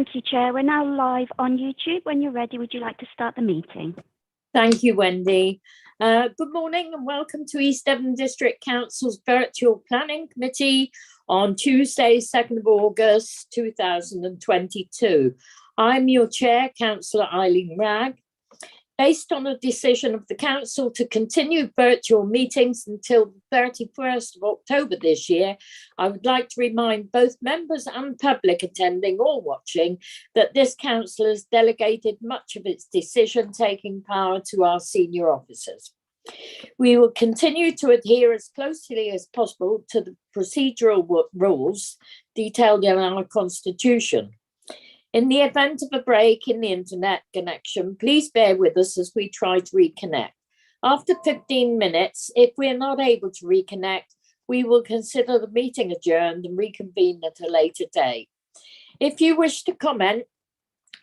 Thank you, Chair. We're now live on YouTube. When you're ready, would you like to start the meeting? Thank you, Wendy. Good morning and welcome to East Devon District Council's Virtual Planning Committee on Tuesday, 2nd of August 2022. I'm your Chair, Councillor Eileen Wragg. Based on a decision of the Council to continue virtual meetings until the 31st of October this year, I would like to remind both members and public attending or watching that this Council has delegated much of its decision-taking power to our senior officers. We will continue to adhere as closely as possible to the procedural rules detailed in our Constitution. In the event of a break in the internet connection, please bear with us as we try to reconnect. After 15 minutes, if we're not able to reconnect, we will consider the meeting adjourned and reconvene at a later date. If you wish to comment,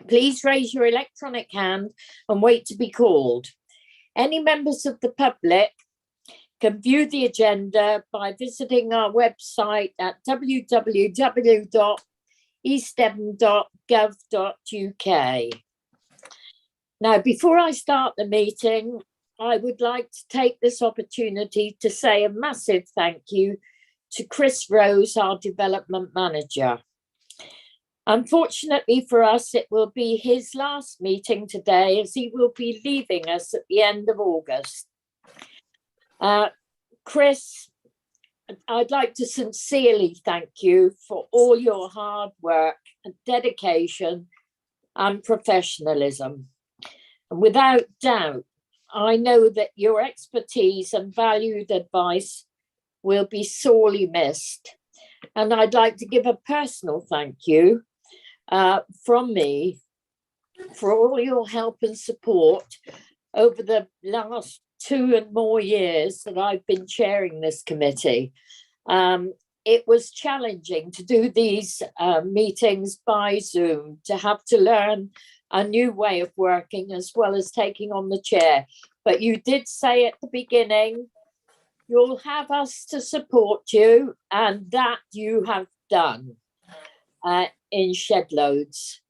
please raise your electronic hand and wait to be called. Any members of the public can view the agenda by visiting our website at www.eastdevon.gov.uk. Now, before I start the meeting, I would like to take this opportunity to say a massive thank you to Chris Rose, our development manager. Unfortunately for us, it will be his last meeting today as he will be leaving us at the end of August. Chris, I'd like to sincerely thank you for all your hard work and dedication and professionalism. And without doubt, I know that your expertise and valued advice will be sorely missed. And I'd like to give a personal thank you from me for all your help and support over the last 2 and more years that I've been chairing this committee. It was challenging to do these meetings by Zoom, to have to learn a new way of working as well as taking on the chair. But you did say at the beginning, you'll have us to support you, and that you have done in shed loads.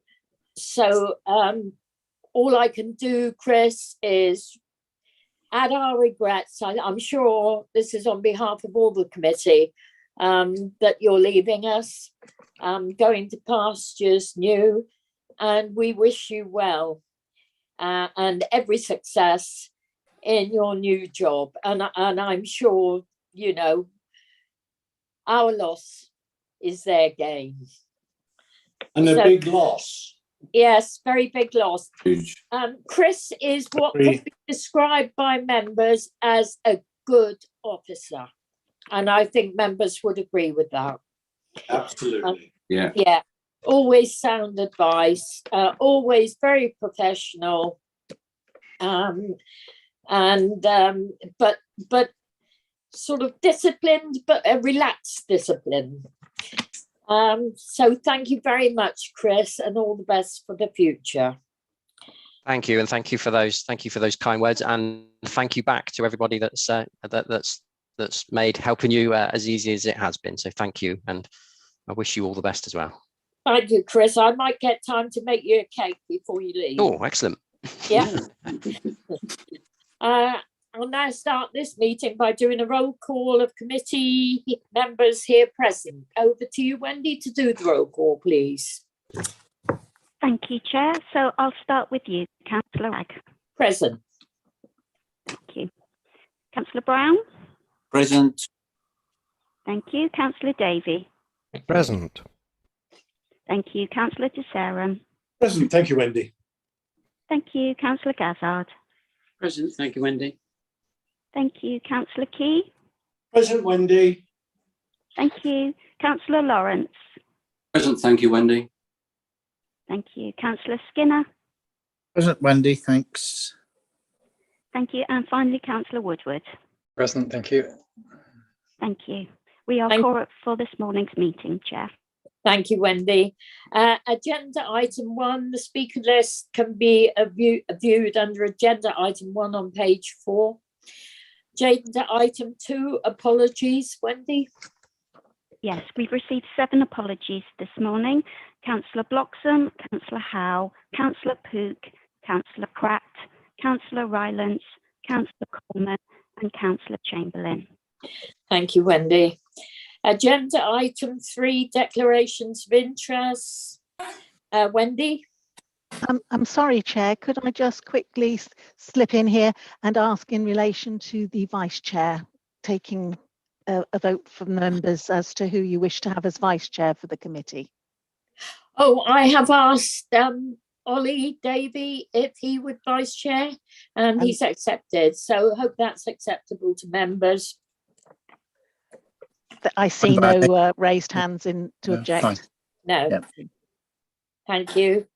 So all I can do, Chris, is add our regrets. I'm sure this is on behalf of all the committee that you're leaving us, going to pastures new, and we wish you well and every success in your new job. And I'm sure, you know, our loss is their gain. And a big loss. Yes, very big loss. Huge. Chris is what could be described by members as a good officer. And I think members would agree with that. Absolutely. Yeah. Always sound advice, always very professional. But sort of disciplined, but a relaxed discipline. So thank you very much, Chris, and all the best for the future. Thank you, and thank you for those kind words, and thank you back to everybody that's made helping you as easy as it has been. So thank you, and I wish you all the best as well. Thank you, Chris. I might get time to make you a cake before you leave. Oh, excellent. Yeah. I'll now start this meeting by doing a roll call of committee members here present. Over to you, Wendy, to do the roll call, please. Thank you, Chair. So I'll start with you, Councillor Wragg. Present. Thank you. Councillor Brown? Present. Thank you. Councillor Davey? Present. Thank you. Councillor DeSarum? Present. Thank you, Wendy. Thank you. Councillor Gazzard? Present. Thank you, Wendy. Thank you. Councillor Key? Present, Wendy. Thank you. Councillor Lawrence? Present. Thank you, Wendy. Thank you. Councillor Skinner? Present, Wendy, thanks. Thank you. And finally, Councillor Woodward? Present. Thank you. Thank you. We are caught for this morning's meeting, Chair. Thank you, Wendy. Agenda item 1, the speaker list can be viewed under agenda item 1 on page 4. Agenda item 2, apologies, Wendy. Yes, we've received 7 apologies this morning. Councillor Bloxham, Councillor Howe, Councillor Pook, Councillor Pratt, Councillor Rylance, Councillor Coleman and Councillor Chamberlain. Thank you, Wendy. Agenda item 3, declarations of interest. Wendy? I'm sorry, Chair. Could I just quickly slip in here and ask in relation to the Vice Chair, taking a vote from the members as to who you wish to have as Vice Chair for the committee? Oh, I have asked Ollie Davey if he would Vice Chair, and he's accepted. So I hope that's acceptable to members. I see no raised hands to object. Fine. No. Yep. Thank you.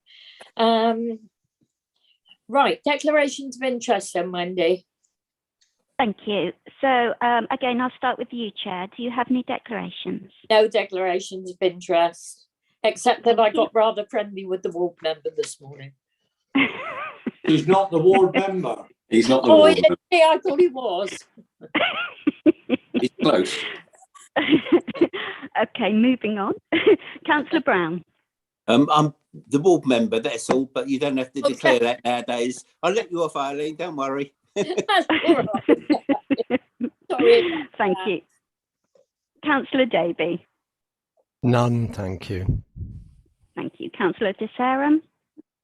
Right, declarations of interest then, Wendy. Thank you. So again, I'll start with you, Chair. Do you have any declarations? No declarations of interest, except that I got rather friendly with the ward member this morning. He's not the ward member. He's not the Oh, ward member. yeah, I thought he was. He's close. Okay, moving on. Councillor Brown. I'm the ward member, that's all, but you don't have to Okay. declare that nowadays. I'll let you off, Eileen, don't worry. That's all right. Sorry. Thank you. Councillor Davey. None, thank you. Thank you. Councillor Desaram.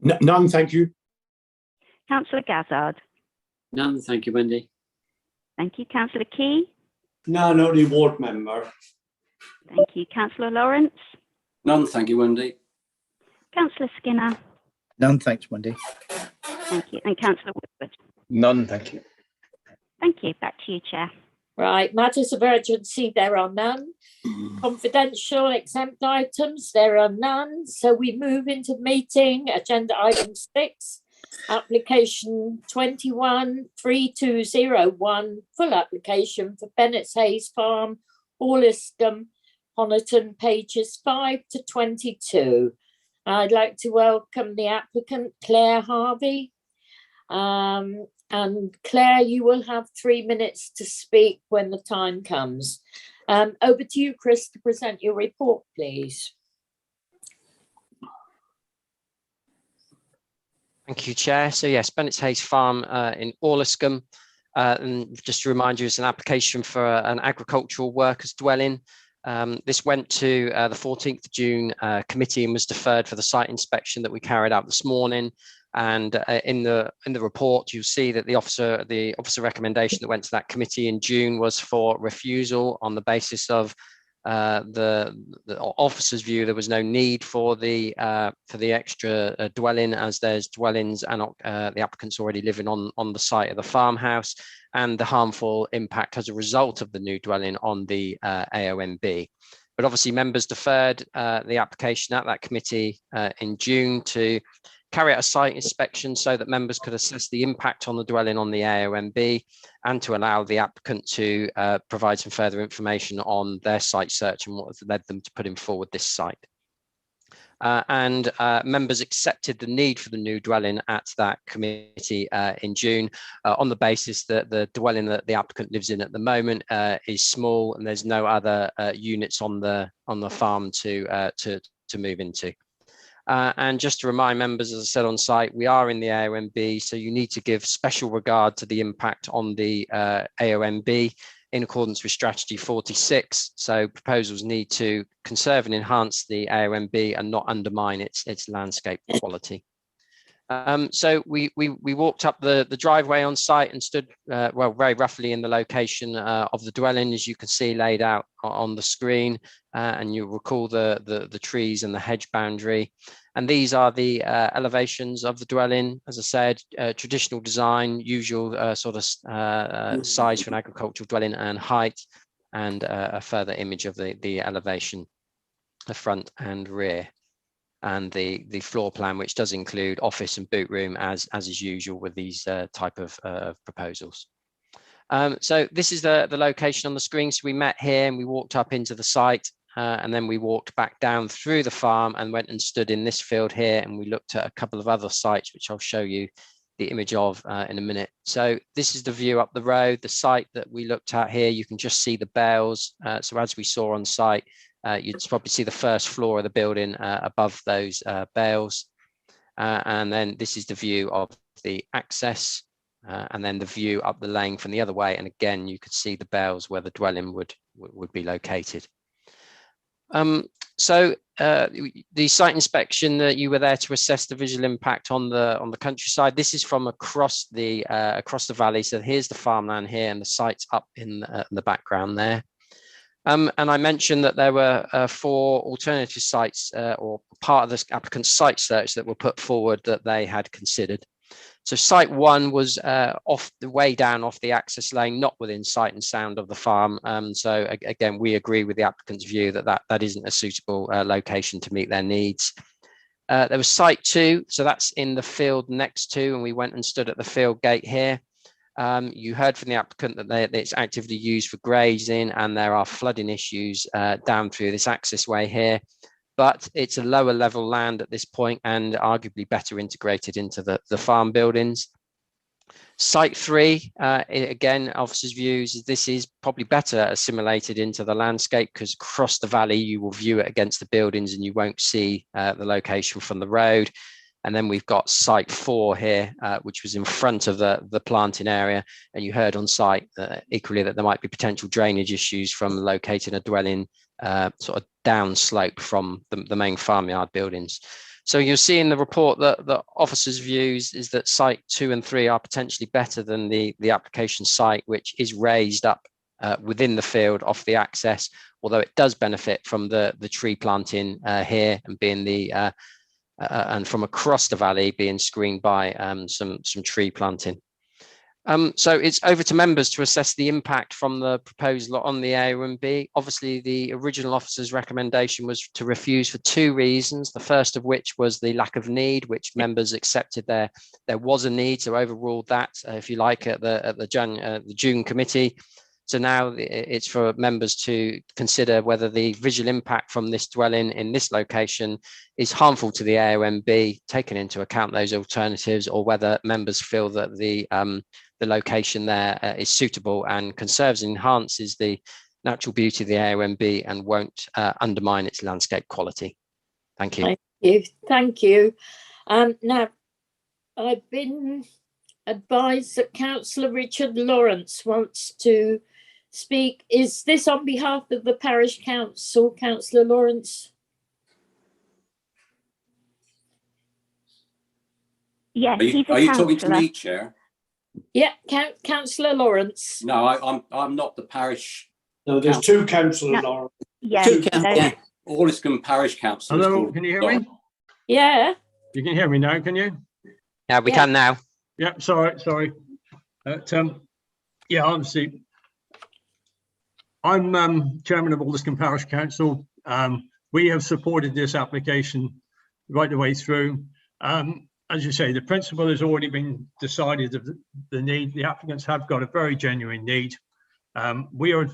None, thank you. Councillor Gazzard. None, thank you, Wendy. Thank you. Councillor Key. None, only ward member. Thank you. Councillor Lawrence. None, thank you, Wendy. Councillor Skinner. None, thanks, Wendy. Thank you. And Councillor Woodward. None, thank you. Thank you. Back to you, Chair. Right, matters of urgency, there are none. Confidential exempt items, there are none. So we move into the meeting. Agenda item 6, application 213201, full application for Bennett's Hayes Farm, Orliscombe, Honiton, pages 5 to 22. I'd like to welcome the applicant, Claire Harvey. And Claire, you will have 3 minutes to speak when the time comes. Over to you, Chris, to present your report, please. Thank you, Chair. So yes, Bennett's Hayes Farm in Orliscombe. And just to remind you, it's an application for an agricultural workers dwelling. This went to the 14th of June committee and was deferred for the site inspection that we carried out this morning. And in the report, you'll see that the officer recommendation that went to that committee in June was for refusal on the basis of the officer's view. There was no need for the extra dwelling, as there's dwellings and the applicant's already living on the site of the farmhouse, and the harmful impact as a result of the new dwelling on the AONB. But obviously members deferred the application at that committee in June to carry out a site inspection so that members could assess the impact on the dwelling on the AONB, and to allow the applicant to provide some further information on their site search and what has led them to putting forward this site. Members accepted the need for the new dwelling at that committee in June on the basis that the dwelling that the applicant lives in at the moment is small and there's no other units on the farm to move into. And just to remind members, as I said on site, we are in the AONB, so you need to give special regard to the impact on the AONB in accordance with Strategy 46. So proposals need to conserve and enhance the AONB and not undermine its landscape quality. So we walked up the driveway on site and stood well, very roughly in the location of the dwelling, as you can see laid out on the screen, and you'll recall the trees and the hedge boundary. And these are the elevations of the dwelling. As I said, traditional design, usual sort of size for an agricultural dwelling and height, and a further image of the elevation, the front and rear. And the floor plan, which does include office and boot room, as is usual with these type of proposals. So this is the location on the screen. So we met here and we walked up into the site, and then we walked back down through the farm and went and stood in this field here, and we looked at a couple of other sites, which I'll show you the image of in a minute. So this is the view up the road. The site that we looked at here, you can just see the bales. So as we saw on site, You'd probably see the first floor of the building above those bales. And then this is the view of the access, and then the view up the lane from the other way. And again, you could see the bales where the dwelling would be located. So the site inspection that you were there to assess the visual impact on the countryside. This is from across the valley. So here's the farmland here, and the site's up in the background there. And I mentioned that there were 4 alternative sites or part of this applicant's site search that were put forward that they had considered. So site 1 was off the way down off the access lane, not within sight and sound of the farm. So again, we agree with the applicant's view that isn't a suitable location to meet their needs. There was site 2, so that's in the field next to, and we went and stood at the field gate here. You heard from the applicant that it's actively used for grazing, and there are flooding issues down through this access way here, but it's a lower level land at this point and arguably better integrated into the farm buildings. Site 3, again, officers' views, this is probably better assimilated into the landscape, because across the valley you will view it against the buildings and you won't see the location from the road. And then we've got site 4 here, which was in front of the planting area. And you heard on site equally that there might be potential drainage issues from locating a dwelling sort of downslope from the main farmyard buildings. So you'll see in the report that the officers' views is that site 2 and 3 are potentially better than the application site, which is raised up within the field off the access, although it does benefit from the tree planting here and being and from across the valley being screened by some tree planting. So it's over to members to assess the impact from the proposal on the AONB. Obviously, the original officer's recommendation was to refuse for 2 reasons. The first of which was the lack of need, which members accepted there was a need, so overruled that, if you like, at the June committee. So now it's for members to consider whether the visual impact from this dwelling in this location is harmful to the AONB, taking into account those alternatives, or whether members feel that the location there is suitable and conserves and enhances the natural beauty of the AONB and won't undermine its landscape quality. Thank you. Thank you. Now, I've been advised that Councillor Richard Lawrence wants to speak. Is this on behalf of the Parish Council, Councillor Lawrence? Yes, Are you talking to me, Chair? Yeah, Councillor Lawrence. No, I'm not the parish. No, there's 2 councillors, Laura. Yes. Orliscombe Parish Council. Hello, can you hear me? Yeah. You can hear me now, can you? Yeah, we can now. Yeah, sorry. Yeah, obviously, I'm chairman of Alderscombe Parish Council. We have supported this application right the way through. As you say, the principle has already been decided of the need. The applicants have got a very genuine need. We are,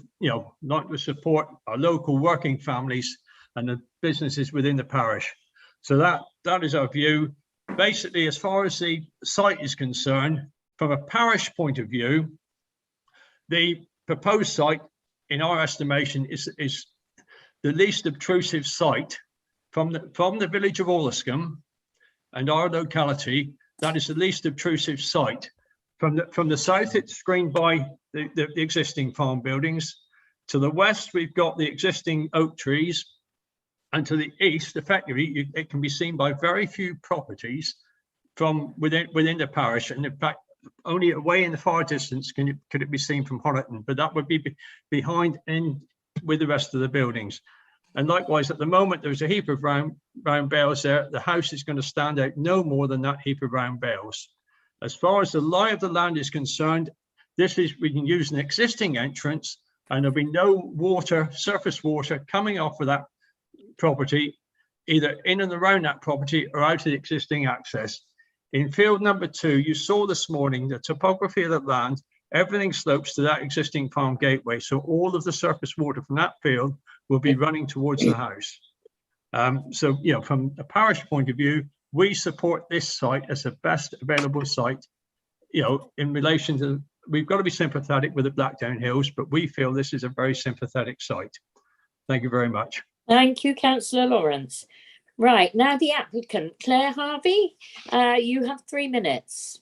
like to support our local working families and the businesses within the parish. So that is our view. Basically, as far as the site is concerned, from a parish point of view, the proposed site, in our estimation, is the least obtrusive site from the village of Orliscombe and our locality. That is the least obtrusive site. From the south, it's screened by the existing farm buildings. To the west, we've got the existing oak trees, and to the east, effectively, it can be seen by very few properties from within the parish. And in fact, only away in the far distance could it be seen from Honiton, but that would be behind in with the rest of the buildings. And likewise, at the moment, there's a heap of round bales there. The house is going to stand out no more than that heap of round bales. As far as the lie of the land is concerned, we can use an existing entrance, and there'll be no water, surface water, coming off of that property, either in and around that property or out of the existing access. In field number 2, you saw this morning the topography of the land. Everything slopes to that existing farm gateway, so all of the surface water from that field will be running towards the house. So, from a parish point of view, we support this site as the best available site. In relation to, we've got to be sympathetic with the Blackdown Hills, but we feel this is a very sympathetic site. Thank you very much. Thank you, Councillor Lawrence. Right, now the applicant, Claire Harvey, you have 3 minutes.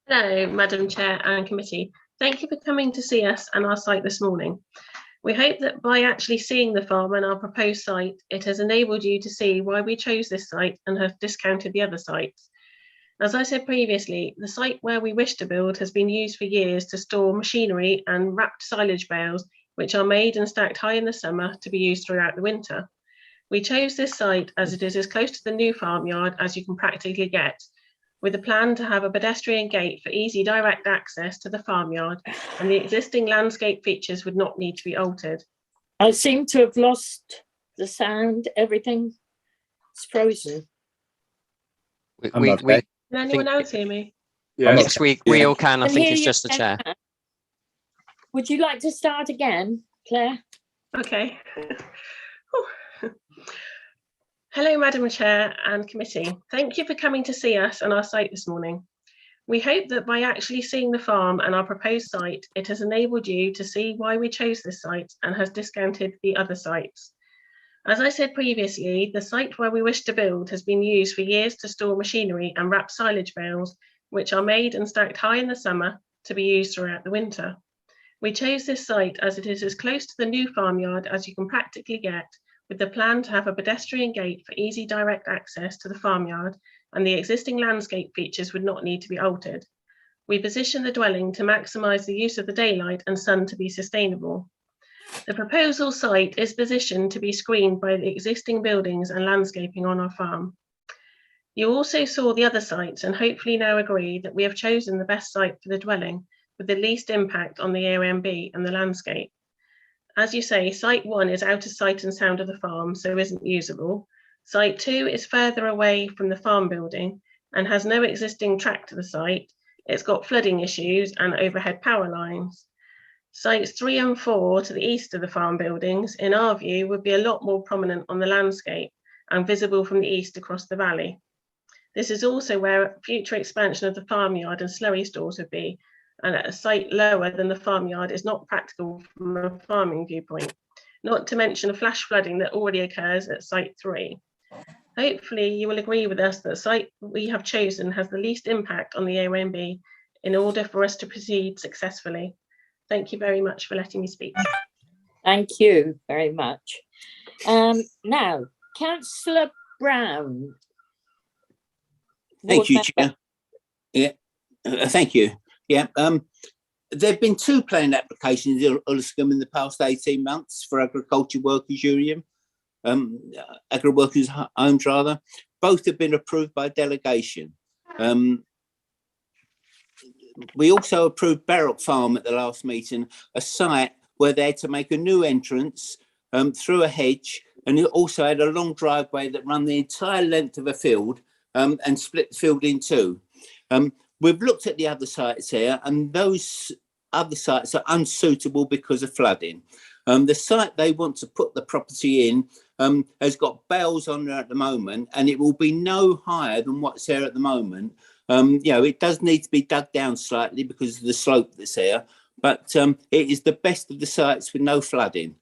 Hello, Madam Chair and Committee. Thank you for coming to see us and our site this morning. We hope that by actually seeing the farm and our proposed site, it has enabled you to see why we chose this site and have discounted the other sites. As I said previously, the site where we wish to build has been used for years to store machinery and wrapped silage bales, which are made and stacked high in the summer to be used throughout the winter. We chose this site as it is as close to the new farmyard as you can practically get, with a plan to have a pedestrian gate for easy direct access to the farmyard, and the existing landscape features would not need to be altered. I seem to have lost the sound, everything. It's frozen. Can anyone else hear me? Yes, we all can. I think it's just the chair. Would you like to start again, Claire? Okay. Hello, Madam Chair and Committee. Thank you for coming to see us and our site this morning. We hope that by actually seeing the farm and our proposed site, it has enabled you to see why we chose this site and has discounted the other sites. As I said previously, the site where we wish to build has been used for years to store machinery and wrap silage bales, which are made and stacked high in the summer to be used throughout the winter. We chose this site as it is as close to the new farmyard as you can practically get, with the plan to have a pedestrian gate for easy direct access to the farmyard, and the existing landscape features would not need to be altered. We position the dwelling to maximise the use of the daylight and sun to be sustainable. The proposal site is positioned to be screened by the existing buildings and landscaping on our farm. You also saw the other sites and hopefully now agree that we have chosen the best site for the dwelling with the least impact on the AONB and the landscape. As you say, site 1 is out of sight and sound of the farm, so isn't usable. Site 2 is further away from the farm building and has no existing track to the site. It's got flooding issues and overhead power lines. Sites 3 and 4 to the east of the farm buildings, in our view, would be a lot more prominent on the landscape and visible from the east across the valley. This is also where future expansion of the farmyard and slurry stores would be, and at a site lower than the farmyard is not practical from a farming viewpoint, not to mention the flash flooding that already occurs at site 3. Hopefully you will agree with us that the site we have chosen has the least impact on the AONB in order for us to proceed successfully. Thank you very much for letting me speak. Thank you very much. Now, Councillor Brown. Thank you, Chair. Yeah, thank you. Yeah, there have been 2 planning applications in Ulliscombe in the past 18 months for Agriculture Workers Union, Agri-Workers Homes rather. Both have been approved by delegation. We also approved Barrock Farm at the last meeting, a site where they had to make a new entrance through a hedge, and it also had a long driveway that ran the entire length of a field and split the field in 2. We've looked at the other sites here, and those other sites are unsuitable because of flooding. The site they want to put the property in has got bales on there at the moment, and it will be no higher than what's there at the moment. You know, it does need to be dug down slightly because of the slope that's here, but it is the best of the sites with no flooding.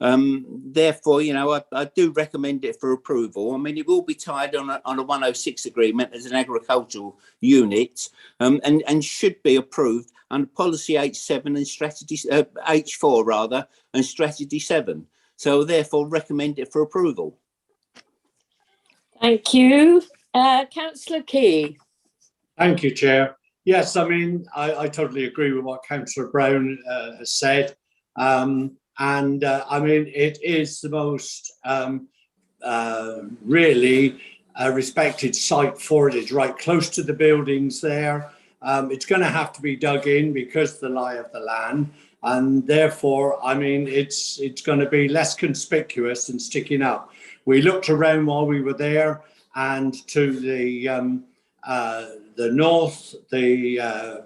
Therefore, you know, I do recommend it for approval. I mean, it will be tied on a 106 agreement as an agricultural unit, and should be approved under policy H7 and strategy H4 rather, and strategy 7. So therefore recommend it for approval. Thank you. Councillor Key. Thank you, Chair. Yes, I mean, I totally agree with what Councillor Brown has said. I mean, it is the most really respected site for it. It's right close to the buildings there. It's going to have to be dug in because of the lie of the land, and therefore, I mean, it's going to be less conspicuous and sticking up. We looked around while we were there, and to the north, the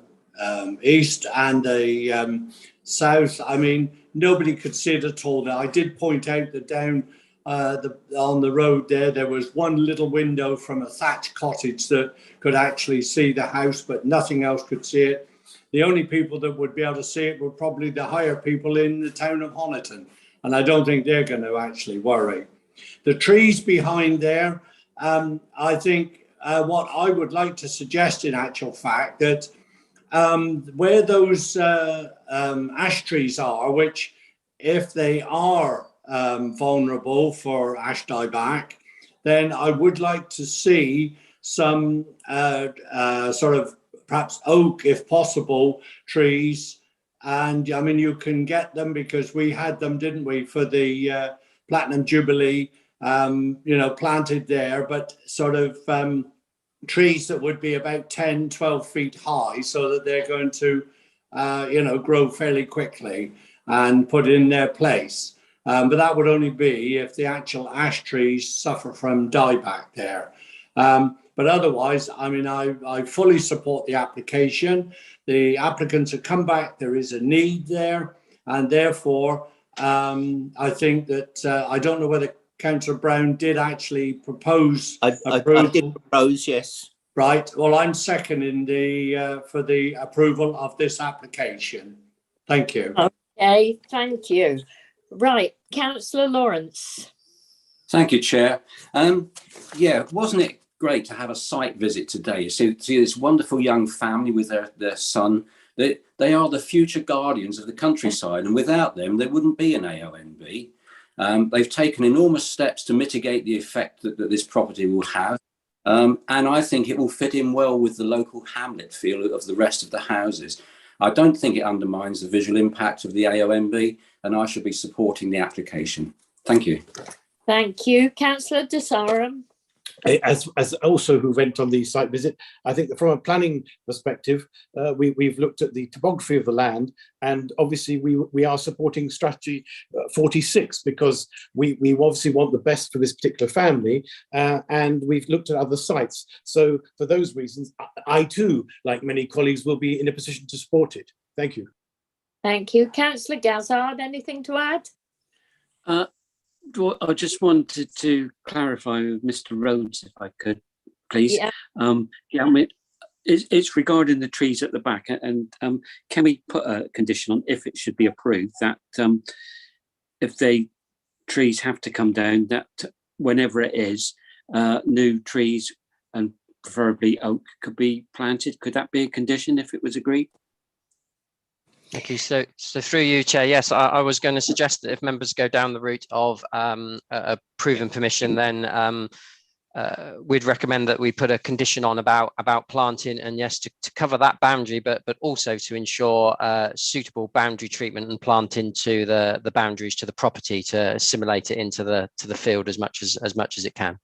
east, and the south. I mean, nobody could see it at all. Now, I did point out that down on the road there was one little window from a thatched cottage that could actually see the house, but nothing else could see it. The only people that would be able to see it were probably the higher people in the town of Honiton. and I don't think they're going to actually worry. The trees behind there, I think what I would like to suggest in actual fact that where those ash trees are, which if they are vulnerable for ash dieback, then I would like to see some sort of perhaps oak, if possible, trees. And I mean, you can get them because we had them, didn't we, for the Platinum Jubilee, planted there, but sort of trees that would be about 10, 12 feet high so that they're going to, grow fairly quickly and put in their place. But that would only be if the actual ash trees suffer from dieback there. But otherwise, I mean, I fully support the application. The applicants have come back, there is a need there. And therefore, I think that, I don't know whether Councillor Brown did actually propose. I did propose, yes. Right. Well, I'm seconding for the approval of this application. Thank you. Okay, thank you. Right, Councillor Lawrence. Thank you, Chair. Wasn't it great to have a site visit today? You see this wonderful young family with their son. They are the future guardians of the countryside, and without them, there wouldn't be an AONB. They've taken enormous steps to mitigate the effect that this property will have. And I think it will fit in well with the local hamlet feel of the rest of the houses. I don't think it undermines the visual impact of the AONB, and I should be supporting the application. Thank you. Thank you. Councillor Desarum. As also who went on the site visit, I think that from a planning perspective, we've looked at the topography of the land, and obviously we are supporting strategy 46 because we obviously want the best for this particular family, and we've looked at other sites. So for those reasons, I too, like many colleagues, will be in a position to support it. Thank you. Thank you. Councillor Gazzard, anything to add? I just wanted to clarify with Mr. Rhodes, if I could, please. Yeah. I mean, it's regarding the trees at the back, and can we put a condition on, if it should be approved, that if the trees have to come down, that whenever it is, new trees and preferably oak could be planted? Could that be a condition if it was agreed? Thank you. So through you, Chair, yes, I was going to suggest that if members go down the route of approving permission, then we'd recommend that we put a condition on about planting, and yes, to cover that boundary, but also to ensure suitable boundary treatment and planting to the boundaries to the property to assimilate it into the field as much as it can.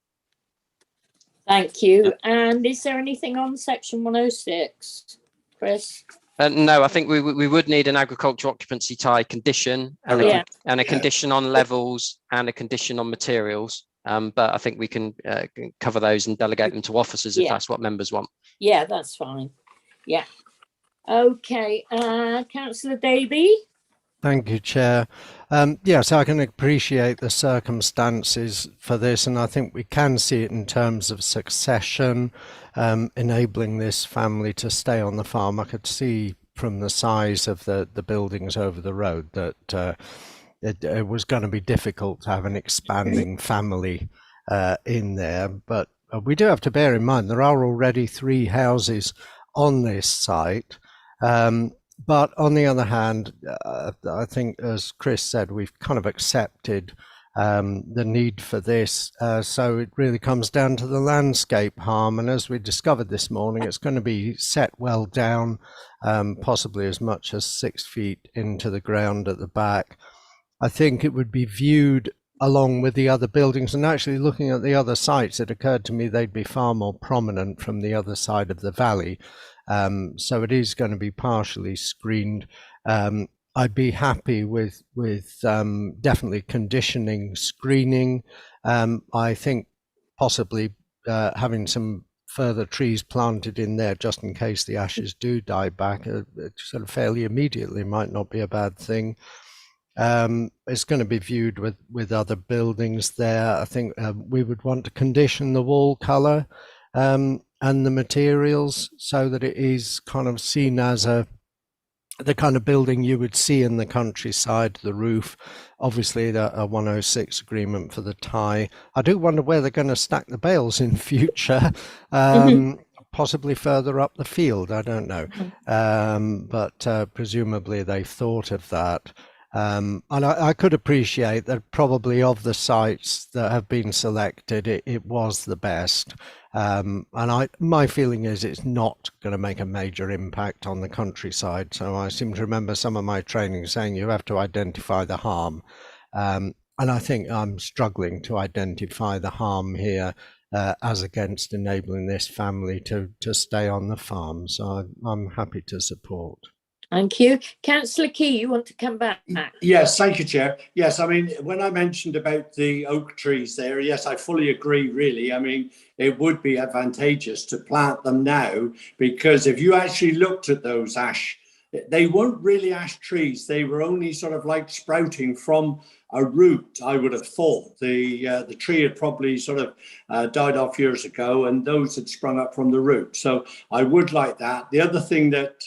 Thank you. And is there anything on section 106, Chris? No, I think we would need an agricultural occupancy tie condition and a condition on levels and a condition on materials. But I think we can cover those and delegate them to officers if that's what members want. Yeah, that's fine. Yeah. Okay. Councillor Davey. Thank you, Chair. Yes, I can appreciate the circumstances for this, and I think we can see it in terms of succession, enabling this family to stay on the farm. I could see from the size of the buildings over the road that it was going to be difficult to have an expanding family in there. But we do have to bear in mind there are already 3 houses on this site. But on the other hand, I think, as Chris said, we've kind of accepted the need for this. So it really comes down to the landscape harm. And as we discovered this morning, it's going to be set well down, possibly as much as 6 feet into the ground at the back. I think it would be viewed along with the other buildings, and actually looking at the other sites, it occurred to me they'd be far more prominent from the other side of the valley. So it is going to be partially screened. I'd be happy with definitely conditioning screening. I think possibly having some further trees planted in there just in case the ashes do die back sort of fairly immediately might not be a bad thing. It's going to be viewed with other buildings there. I think we would want to condition the wall colour and the materials so that it is kind of seen as a the kind of building you would see in the countryside, the roof, obviously a 106 agreement for the tie. I do wonder where they're going to stack the bales in future, possibly further up the field, I don't know. But presumably they've thought of that. And I could appreciate that probably of the sites that have been selected, it was the best. And my feeling is it's not going to make a major impact on the countryside. So I seem to remember some of my training saying you have to identify the harm. And I think I'm struggling to identify the harm here as against enabling this family to stay on the farm. So I'm happy to support. Thank you. Councillor Key, you want to come back? Yes, thank you, Chair. Yes, I mean, when I mentioned about the oak trees there, yes, I fully agree, really. I mean, it would be advantageous to plant them now, because if you actually looked at those ash, they weren't really ash trees. They were only sort of like sprouting from a root, I would have thought. The tree had probably sort of died off years ago, and those had sprung up from the root. So I would like that. The other thing that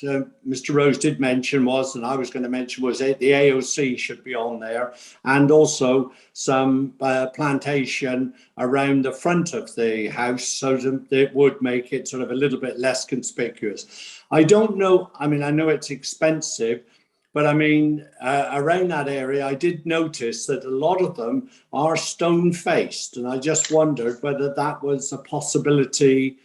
Mr. Rose did mention was, and I was going to mention, was the AOC should be on there, and also some plantation around the front of the house, so that it would make it sort of a little bit less conspicuous. I don't know, I mean, I know it's expensive, but I mean, around that area, I did notice that a lot of them are stone faced, and I just wondered whether that was a possibility.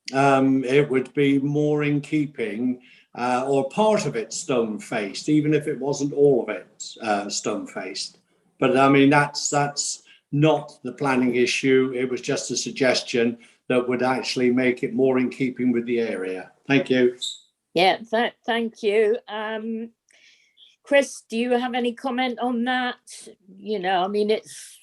It would be more in keeping, or part of it stone faced, even if it wasn't all of it stone faced. But I mean, that's not the planning issue. It was just a suggestion that would actually make it more in keeping with the area. Thank you. Yeah, thank you. Chris, do you have any comment on that? You know, I mean, it's.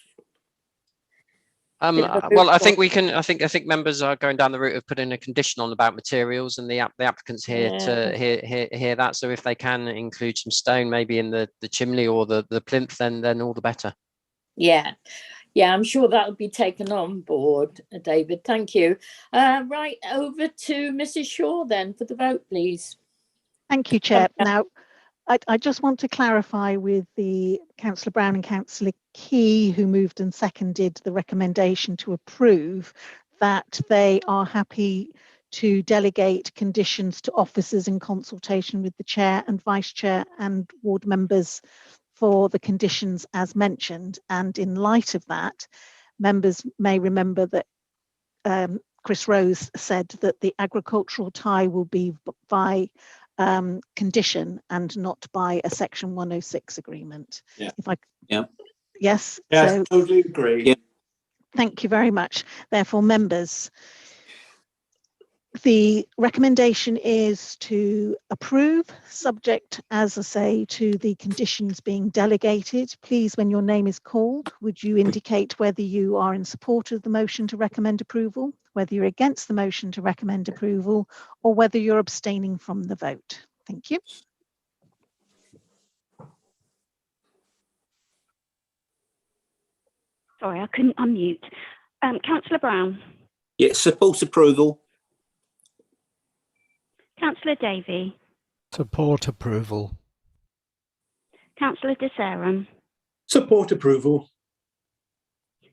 Well, I think we can. I think members are going down the route of putting a condition on about materials, and the applicants here to hear that. So if they can include some stone, maybe in the chimney or the plinth, then all the better. Yeah, I'm sure that will be taken on board, David. Thank you. Right, over to Mrs. Shaw then for the vote, please. Thank you, Chair. Now, I just want to clarify with the Councillor Brown and Councillor Key, who moved and seconded the recommendation to approve, that they are happy to delegate conditions to officers in consultation with the Chair and Vice Chair and ward members for the conditions as mentioned. And in light of that, members may remember that Chris Rose said that the agricultural tie will be by condition and not by a Section 106 agreement. Yeah. Yes. Yes, So, totally agree. Yeah. Thank you very much. Therefore, members, the recommendation is to approve, subject, as I say, to the conditions being delegated. Please, when your name is called, would you indicate whether you are in support of the motion to recommend approval, whether you're against the motion to recommend approval, or whether you're abstaining from the vote. Thank you. Sorry, I couldn't unmute. Councillor Brown. Yes, support approval. Councillor Davey. Support approval. Councillor De Sarum. Support approval.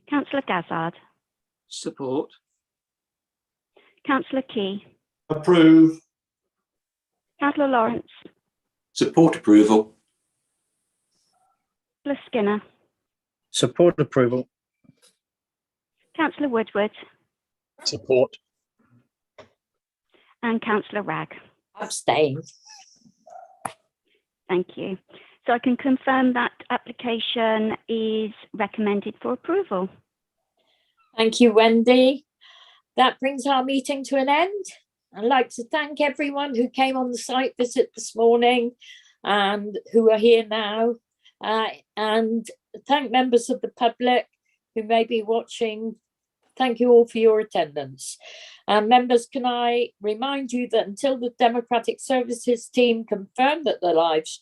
Councillor Gazzard. Support. Councillor Key. Approve. Councillor Lawrence. Support approval. Councillor Skinner. Support approval. Councillor Woodward. Support. And Councillor Ragg. Abstain. Thank you. So I can confirm that application is recommended for approval. Thank you, Wendy. That brings our meeting to an end. I'd like to thank everyone who came on the site visit this morning and who are here now, and thank members of the public who may be watching. Thank you all for your attendance. Members, can I remind you that until the Democratic Services team confirm that the live